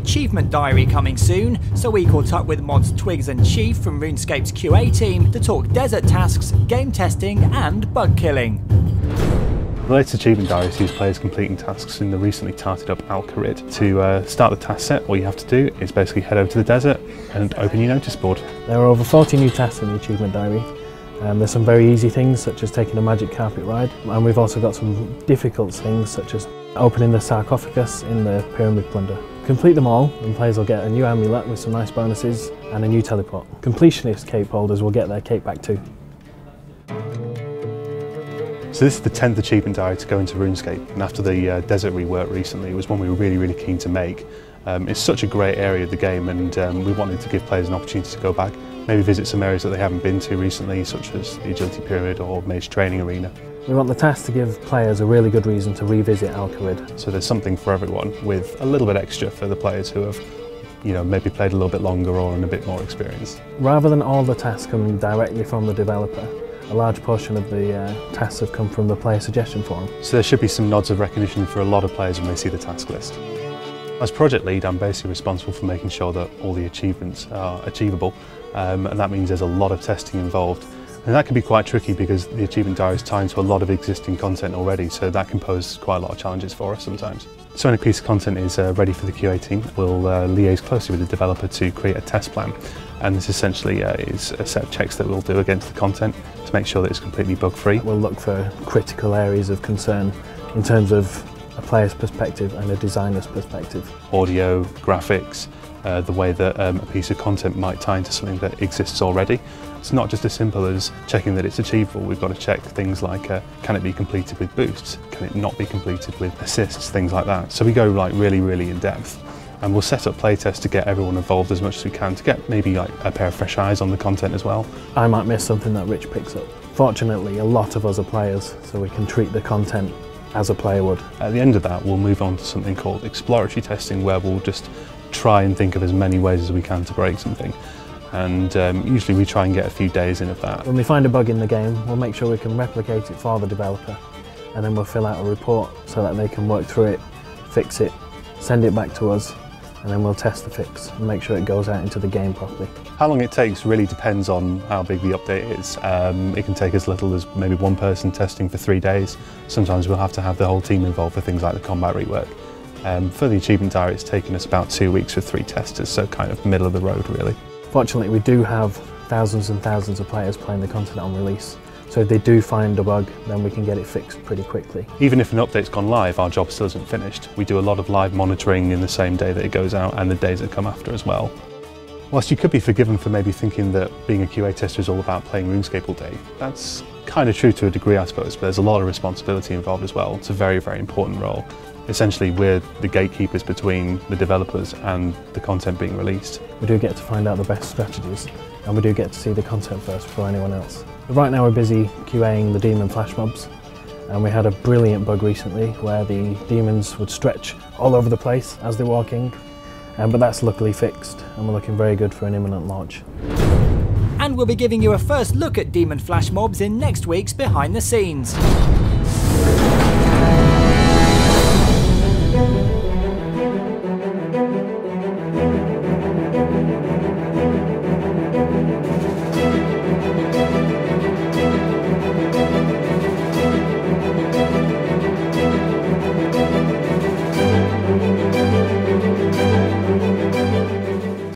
achievement diary coming soon, so we caught up with mods Twigs and Chief from RuneScape's QA team to talk desert tasks, game testing and bug killing. The latest achievement diary sees players completing tasks in the recently tarted up Alcarid. To start the task set, all you have to do is basically head over to the desert and open your notice board. There are over 40 new tasks in the achievement diary. There's some very easy things such as taking a magic carpet ride, and we've also got some difficult things such as opening the sarcophagus in the pyramid plunder. Complete them all and players will get a new amulet with some nice bonuses and a new teleport. Completionist cape holders will get their cape back too. So this is the 10th achievement diary to go into RuneScape, and after the desert rework recently, it was one we were really keen to make. It's such a great area of the game, and we wanted to give players an opportunity to go back, maybe visit some areas that they haven't been to recently, such as the Agility Pyramid or Mage Training Arena. We want the task to give players a really good reason to revisit Alcarid. So there's something for everyone, with a little bit extra for the players who have, maybe played a little bit longer or in a bit more experience. Rather than all the tasks coming directly from the developer, a large portion of the tasks have come from the player suggestion forum. So there should be some nods of recognition for a lot of players when they see the task list. As project lead, I'm basically responsible for making sure that all the achievements are achievable, and that means there's a lot of testing involved. And that can be quite tricky because the achievement diary is tied to a lot of existing content already, so that can pose quite a lot of challenges for us sometimes. So when a piece of content is ready for the QA team, we'll liaise closely with the developer to create a test plan. And this essentially is a set of checks that we'll do against the content to make sure that it's completely bug-free. We'll look for critical areas of concern in terms of a player's perspective and a designer's perspective. Audio, graphics, the way that a piece of content might tie into something that exists already. It's not just as simple as checking that it's achievable. We've got to check things like, can it be completed with boosts? Can it not be completed with assists? Things like that. So we go really in depth. And we'll set up playtests to get everyone involved as much as we can, to get maybe like a pair of fresh eyes on the content as well. I might miss something that Rich picks up. Fortunately, a lot of us are players, so we can treat the content as a player would. At the end of that, we'll move on to something called exploratory testing, where we'll just try and think of as many ways as we can to break something. And usually we try and get a few days in of that. When we find a bug in the game, we'll make sure we can replicate it for the developer, and then we'll fill out a report so that they can work through it, fix it, send it back to us, and then we'll test the fix and make sure it goes out into the game properly. How long it takes really depends on how big the update is. It can take as little as maybe one person testing for 3 days. Sometimes we'll have to have the whole team involved for things like the combat rework. For the achievement diary, it's taken us about 2 weeks with 3 testers, so kind of middle of the road really. Fortunately, we do have thousands and thousands of players playing the content on release. So if they do find a bug, then we can get it fixed pretty quickly. Even if an update's gone live, our job still isn't finished. We do a lot of live monitoring in the same day that it goes out and the days that come after as well. Whilst you could be forgiven for maybe thinking that being a QA tester is all about playing RuneScape all day, that's kind of true to a degree, I suppose, but there's a lot of responsibility involved as well. It's a very important role. Essentially, we're the gatekeepers between the developers and the content being released. We do get to find out the best strategies, and we do get to see the content first before anyone else. Right now we're busy QAing the demon flash mobs, and we had a brilliant bug recently where the demons would stretch all over the place as they're walking, but that's luckily fixed, and we're looking very good for an imminent launch. And we'll be giving you a first look at demon flash mobs in next week's Behind the Scenes.